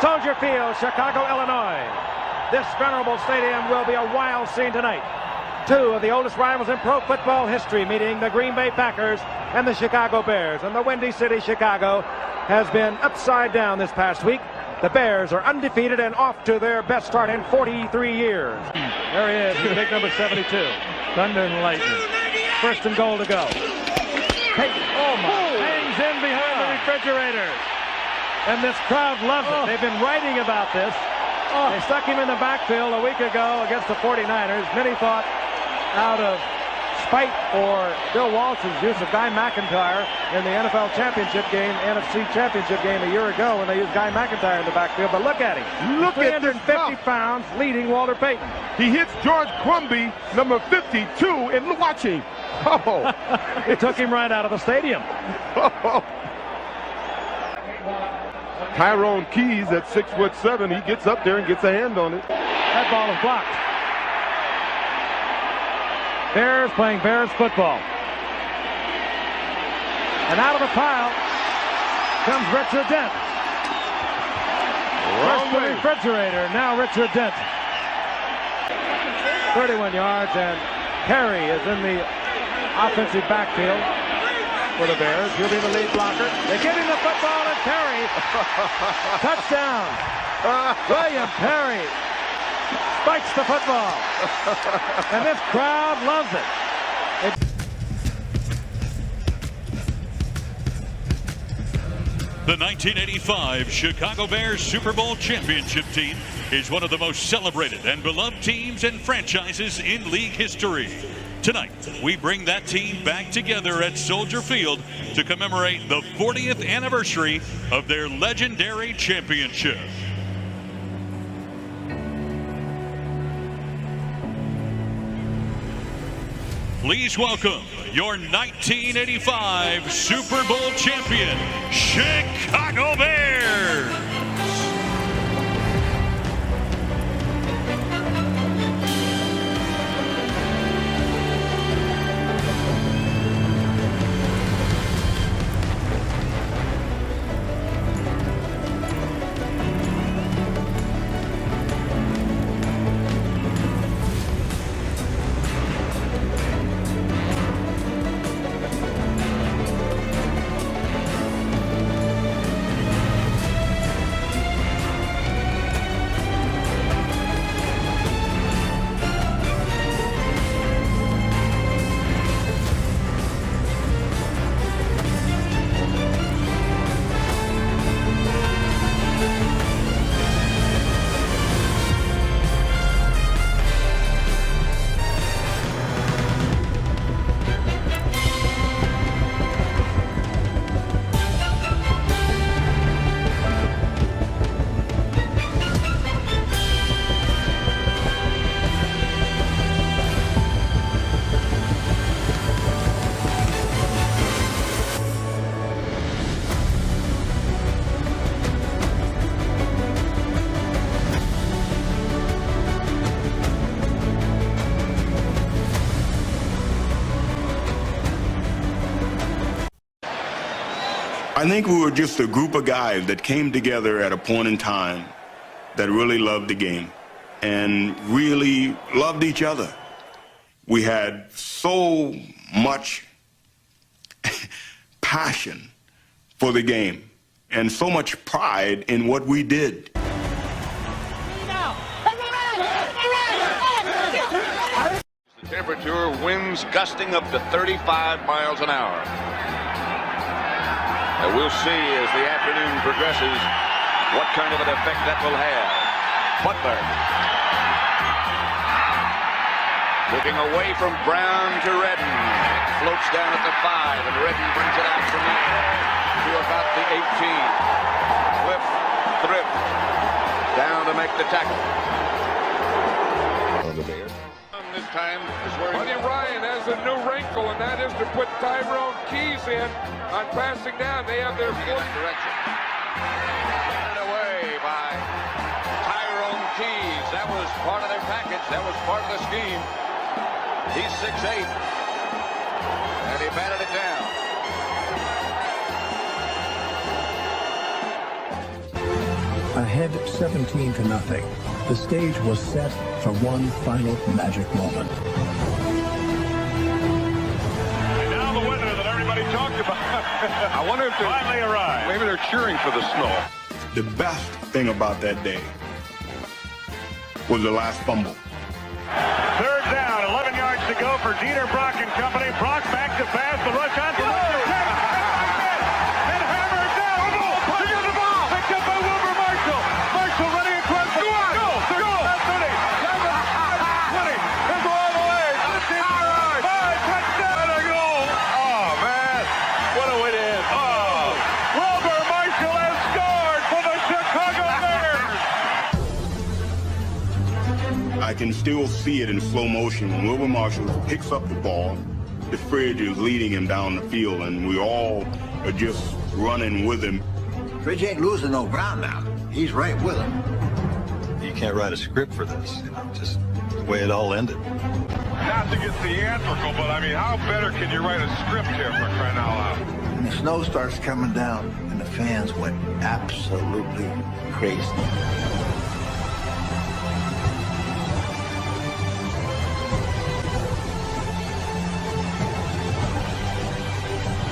Soldier Field, Chicago, Illinois. This venerable stadium will be a wild scene tonight. Two of the oldest rivals in pro football history meeting, the Green Bay Packers and the Chicago Bears. And the Windy City, Chicago, has been upside down this past week. The Bears are undefeated and off to their best start in 43 years. There he is, big number 72. Thunder and lightning. First and goal to go. Peyton, hangs in behind the refrigerator. And this crowd loves it. They've been writing about this. They stuck him in the backfield a week ago against the 49ers. Many thought out of spite for Bill Walsh's use of Guy McIntyre in the NFL championship game, NFC championship game a year ago when they used Guy McIntyre in the backfield. But look at him. Look at 350 pounds leading Walter Payton. He hits George Crumby, number 52, and watch him. Oh. It took him right out of the stadium. Tyrone Keys at 6'7", he gets up there and gets a hand on it. That ball is blocked. Bears playing Bears football. And out of the pile comes Richard Dent. First the refrigerator, now Richard Dent. 31 yards, and Perry is in the offensive backfield for the Bears. He'll be the lead blocker. They give him the football, and Perry. Touchdown. William Perry spikes the football. And this crowd loves it. The 1985 Chicago Bears Super Bowl championship team is one of the most celebrated and beloved teams and franchises in league history. Tonight, we bring that team back together at Soldier Field to commemorate the 40th anniversary of their legendary championship. Please welcome your 1985 Super Bowl champion, Chicago Bears. I think we were just a group of guys that came together at a point in time that really loved the game and really loved each other. We had so much passion for the game and so much pride in what we did. The temperature, winds gusting up to 35 miles an hour. And we'll see as the afternoon progresses what kind of an effect that will have. Butler looking away from Brown to Redden. Floats down at the 5, and Redden brings it out from there to about the 18. Cliff Thrift down to make the tackle. On the Bears. This time is where Buddy Ryan has a new wrinkle, and that is to put Tyrone Keys in on passing down. They have their full direction. Turned away by Tyrone Keys. That was part of their package. That was part of the scheme. He's 6'8", and he batted it down. Ahead 17-0, the stage was set for one final magic moment. And now the winner that everybody talked about. I wonder if they finally arrived. Maybe they're cheering for the snow. The best thing about that day was the last fumble. Third down, 11 yards to go for Dieter Brock and company. Brock back to pass, the rush on for and hammered down. Pick up the ball. Picked up by Wilbur Marshall. Marshall running across the goal. Go. 30, 20. Here's all the way. 15, 5, touchdown. And a goal. Oh, man. What a way to end. Oh. Wilbur Marshall has scored for the Chicago Bears. I can still see it in slow motion when Wilbur Marshall picks up the ball. The Fridge is leading him down the field, and we all are just running with him. Fridge ain't losing no ground now. He's right with him. You can't write a script for this, just the way it all ended. Not to get theatrical, but I mean, how better can you write a script here for crying out loud? And the snow starts coming down, and the fans went absolutely crazy.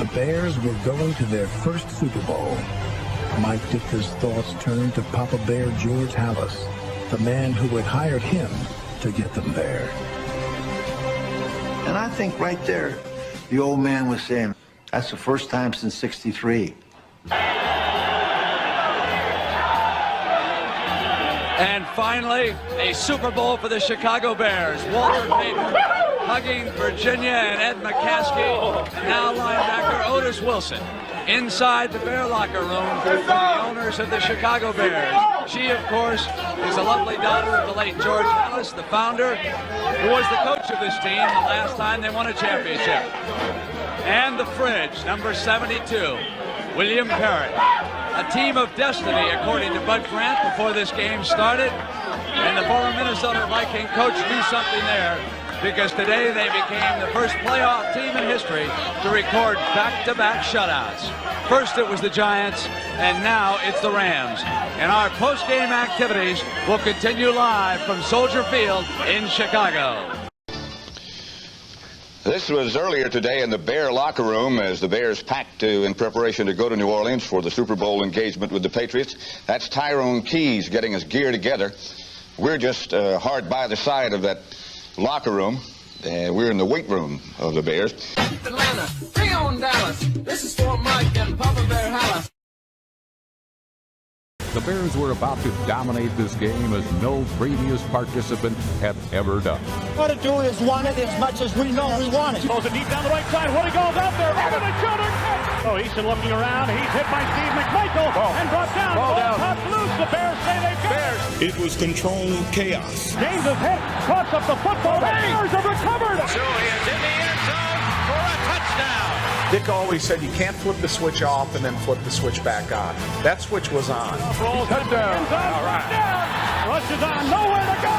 The Bears were going to their first Super Bowl. Mike Ditka's thoughts turned to Papa Bear George Halas, the man who had hired him to get them there. And I think right there, the old man was saying, that's the first time since '63. And finally, a Super Bowl for the Chicago Bears. Walter Payton hugging Virginia and Ed McCaskey, and now linebacker Otis Wilson. Inside the Bear locker room for the owners of the Chicago Bears. She, of course, is a lovely daughter of the late George Halas, the founder, who was the coach of this team the last time they won a championship. And the Fridge, number 72, William Parrott. A team of destiny, according to Bud Grant, before this game started. And the former Minnesota Viking coach knew something there, because today they became the first playoff team in history to record back-to-back shutouts. First it was the Giants, and now it's the Rams. And our post-game activities will continue live from Soldier Field in Chicago. This was earlier today in the Bear locker room as the Bears packed in preparation to go to New Orleans for the Super Bowl engagement with the Patriots. That's Tyrone Keys getting his gear together. We're just hard by the side of that locker room. We're in the weight room of the Bears. Atlanta, bring on Dallas. This is for Mike and Papa Bear Halas. The Bears were about to dominate this game as no previous participant had ever done. What to do is want it as much as we know we want it. Throws it deep down the right side. Woody goes out there. Over the shoulder. Oh, Easton looking around. He's hit by Steve McMichael and brought down. Ball popped loose. The Bears say they've got it. It was controlled chaos. James is hit. Toss up the football. The Bears have recovered. So he is in the end zone for a touchdown. Dick always said you can't flip the switch off and then flip the switch back on. That switch was on. Touchdown. All right. Rushes on. Nowhere to go.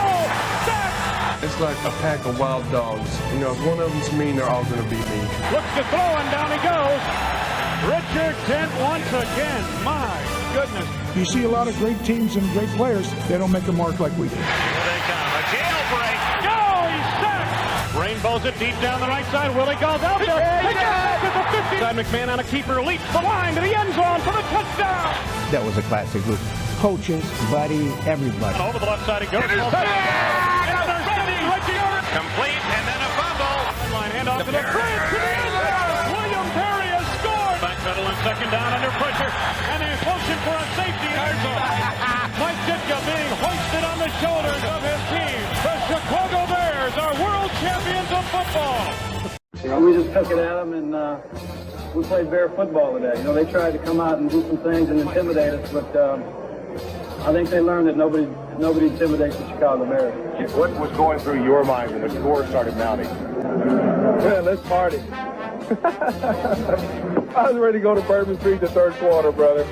Sack. It's like a pack of wild dogs. You know, if one of them's mean, they're all going to be mean. Looks to throw, and down he goes. Richard Dent once again. My goodness. You see a lot of great teams and great players. They don't make a mark like we do. Here they come. A jailbreak. Go! He's sacked. Rainbows it deep down the right side. Willie goes out there. To the 50. Side McMahon on a keeper. Leaps the line to the end zone for the touchdown. That was a classic group. Coaches, Buddy, everybody. And over the left side he goes. Complete, and then a fumble. Line handoff to the Fridge to the end zone. William Perry has scored. Backpedal and second down under pressure. And a motion for a safety in our zone. Mike Ditka being hoisted on the shoulders of his team. The Chicago Bears are world champions of football. You know, we just took it at them, and we played Bear football today. You know, they tried to come out and do some things and intimidate us, but I think they learned that nobody intimidates the Chicago Bears. What was going through your mind when the score started mounting? Yeah, let's party. I was ready to go to Bourbon Street the third quarter, brother.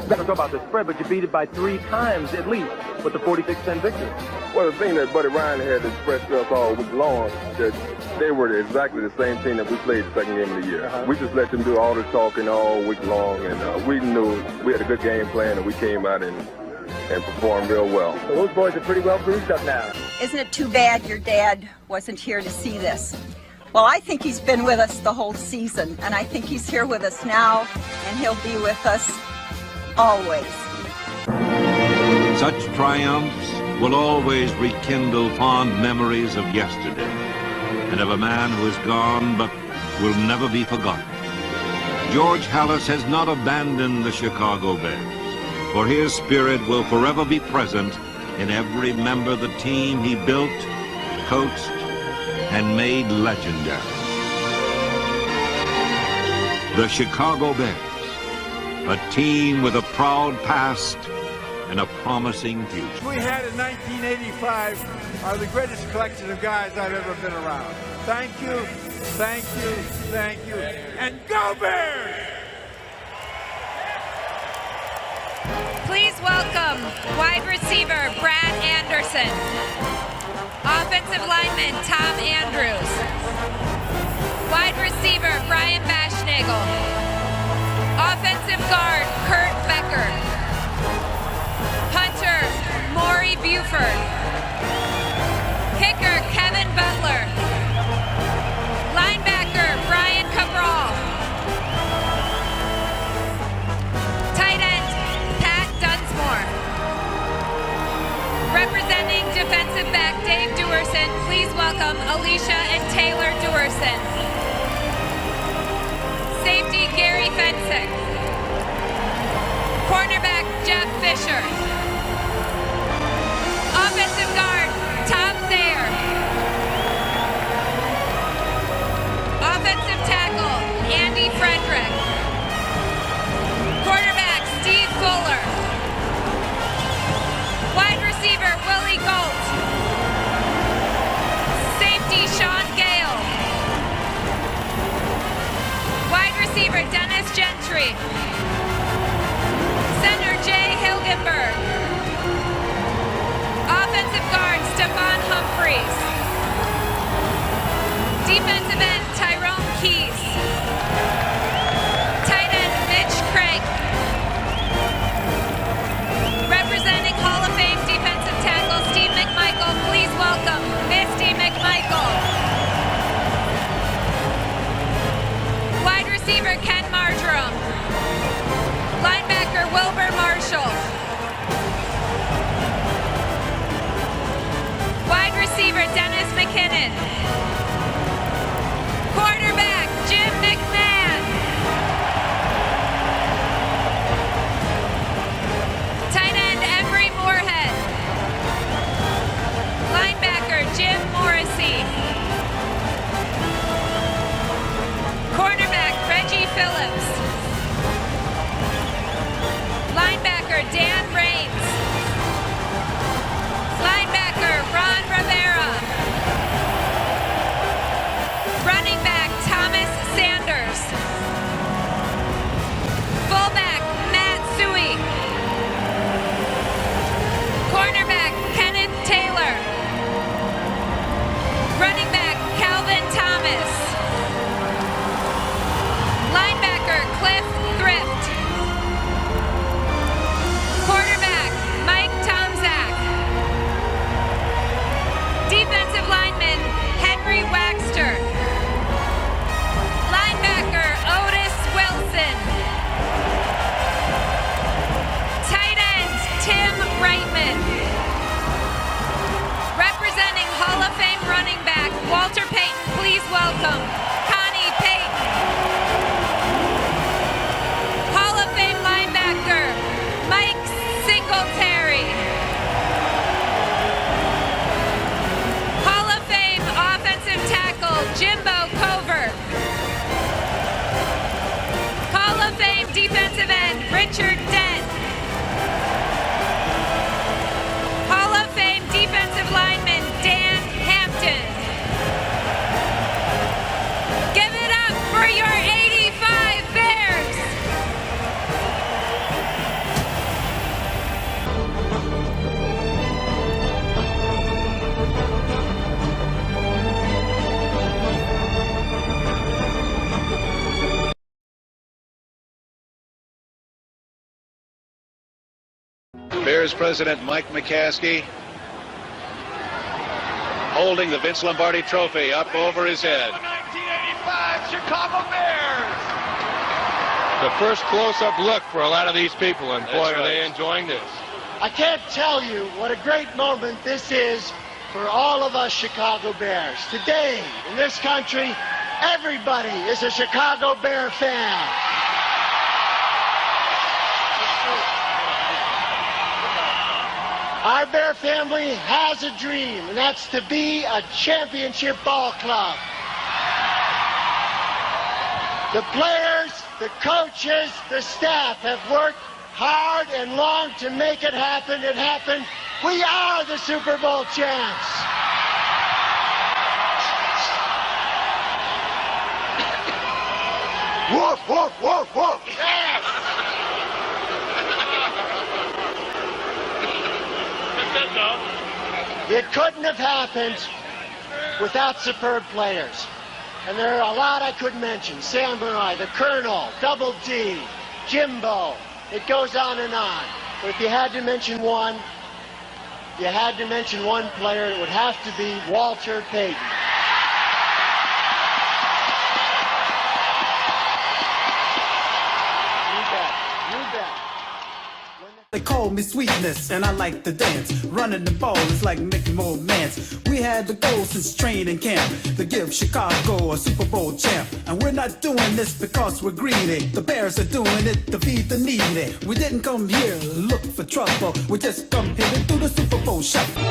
Don't know about the spread, but you beat it by 3 times at least with the 46-10 victory. Well, the thing that Buddy Ryan had expressed to us all week long, that they were exactly the same team that we played the second game of the year. We just let them do all the talking all week long, and we knew we had a good game plan, and we came out and and perform real well. So those boys are pretty well bruised up now. Isn't it too bad your dad wasn't here to see this? Well, I think he's been with us the whole season, and I think he's here with us now, and he'll be with us always. Such triumphs will always rekindle fond memories of yesterday, and of a man who is gone but will never be forgotten. George Halas has not abandoned the Chicago Bears, for his spirit will forever be present in every member of the team he built, coached, and made legendary. The Chicago Bears, a team with a proud past and a promising future. We had in 1985 are the greatest collection of guys I've ever been around. Thank you, thank you, thank you, and go Bears! Please welcome wide receiver Brad Anderson, offensive lineman Tom Andrews, wide receiver Brian Baschnagel, offensive guard Kurt Becker, punter Maury Buford, kicker Kevin Butler, linebacker Brian Cabral, tight end Pat Dunsmore, representing defensive back Dave Duerson, please welcome Alicia and Taylor Duerson, safety Gary Fensick, cornerback Jeff Fisher, offensive guard Tom Thayer, offensive tackle Andy Frederick, quarterback Steve Fuller, wide receiver Willie Gold, safety Sean Gale, wide receiver Dennis Gentry, center Jay Hilgenberg, offensive guard Stephon Humphreys, defensive end Tyrone Keys, tight end Mitch Craig, representing Hall of Fame defensive tackle Steve McMichael, please welcome Misty McMichael, wide receiver Ken Marjoram, linebacker Wilbur Marshall, wide receiver Dennis McKinnon, quarterback Jim McMahon, tight end Emery Moorhead, linebacker Jim Morrissey, cornerback Reggie Phillips, linebacker Dan Raines, linebacker Ron Rivera, running back Thomas Sanders, fullback Matt Suey, cornerback Kenneth Taylor, running back Calvin Thomas, linebacker Cliff Thrift, quarterback Mike Tomzak, defensive lineman Henry Waxter, linebacker Otis Wilson, tight end Tim Reitman, representing Hall of Fame running back Walter Payton, please welcome Connie Payton, Hall of Fame linebacker Mike Singletary, Hall of Fame offensive tackle Jimbo Covert, Hall of Fame defensive end Richard Dent, Hall of Fame defensive lineman Dan Hampton. Give it up for your Bears president Mike McCaskey holding the Vince Lombardi trophy up over his head. The 1985 Chicago Bears. The first close-up look for a lot of these people, and boy, are they enjoying this. I can't tell you what a great moment this is for all of us Chicago Bears. Today, in this country, everybody is a Chicago Bear fan. Our Bear family has a dream, and that's to be a championship ball club. The players, the coaches, the staff have worked hard and long to make it happen. It happened. We are the Super Bowl champs. Woof, woof, woof, woof. Yes. It couldn't have happened without superb players. And there are a lot I could mention. Samurai, the Colonel, Double D, Jimbo. It goes on and on. But if you had to mention one, player, it would have to be Walter Payton. They call me Sweetness, and I like to dance. Running the ball is like making more mans. We had the goal since training camp to give Chicago a Super Bowl champ. And we're not doing this because we're greedy. The Bears are doing it to feed the needy. We didn't come here to look for trouble. We just come here to do the Super Bowl shuffle.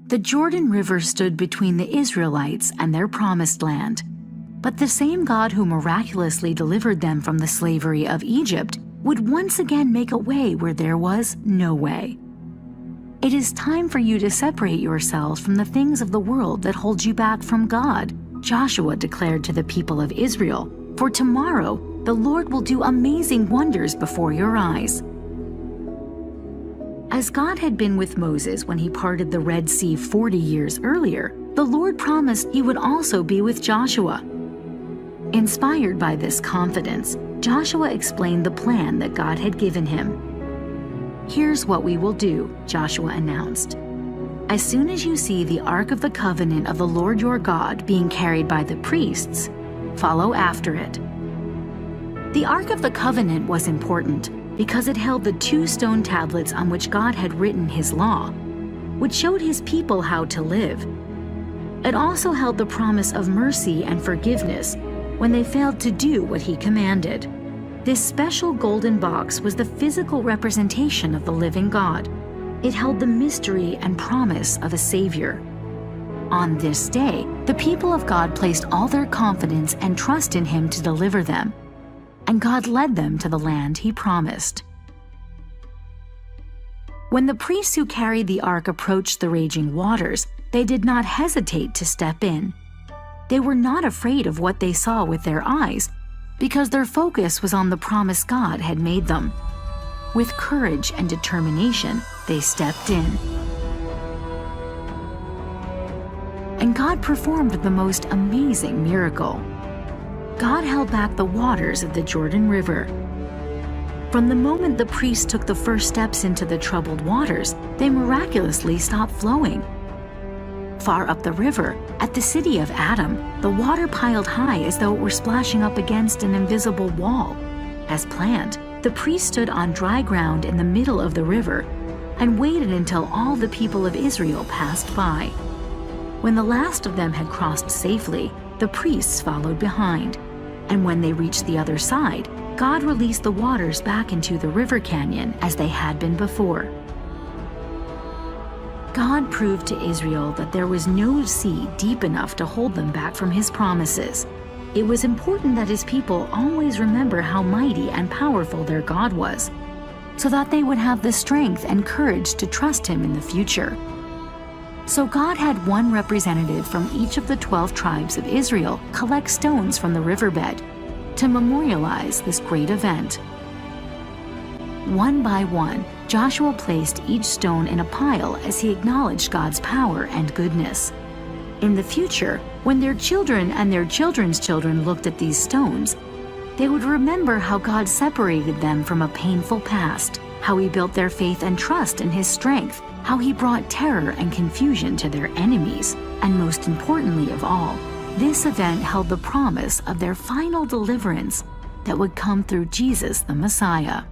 The Jordan River stood between the Israelites and their promised land. But the same God who miraculously delivered them from the slavery of Egypt would once again make a way where there was no way. It is time for you to separate yourselves from the things of the world that hold you back from God, Joshua declared to the people of Israel. For tomorrow, the Lord will do amazing wonders before your eyes. As God had been with Moses when he parted the Red Sea 40 years earlier, the Lord promised he would also be with Joshua. Inspired by this confidence, Joshua explained the plan that God had given him. "Here's what we will do," Joshua announced. "As soon as you see the Ark of the Covenant of the Lord your God being carried by the priests, follow after it." The Ark of the Covenant was important because it held the 2 stone tablets on which God had written his law, which showed his people how to live. It also held the promise of mercy and forgiveness when they failed to do what he commanded. This special golden box was the physical representation of the living God. It held the mystery and promise of a Savior. On this day, the people of God placed all their confidence and trust in him to deliver them, and God led them to the land he promised. When the priests who carried the ark approached the raging waters, they did not hesitate to step in. They were not afraid of what they saw with their eyes, because their focus was on the promise God had made them. With courage and determination, they stepped in. And God performed the most amazing miracle. God held back the waters of the Jordan River. From the moment the priests took the first steps into the troubled waters, they miraculously stopped flowing. Far up the river, at the city of Adam, the water piled high as though it were splashing up against an invisible wall. As planned, the priests stood on dry ground in the middle of the river and waited until all the people of Israel passed by. When the last of them had crossed safely, the priests followed behind. And when they reached the other side, God released the waters back into the river canyon as they had been before. God proved to Israel that there was no sea deep enough to hold them back from his promises. It was important that his people always remember how mighty and powerful their God was, so that they would have the strength and courage to trust him in the future. So God had one representative from each of the 12 tribes of Israel collect stones from the riverbed to memorialize this great event. One by one, Joshua placed each stone in a pile as he acknowledged God's power and goodness. In the future, when their children and their children's children looked at these stones, they would remember how God separated them from a painful past, how He built their faith and trust in His strength, how He brought terror and confusion to their enemies, and most importantly of all, this event held the promise of their final deliverance that would come through Jesus the Messiah.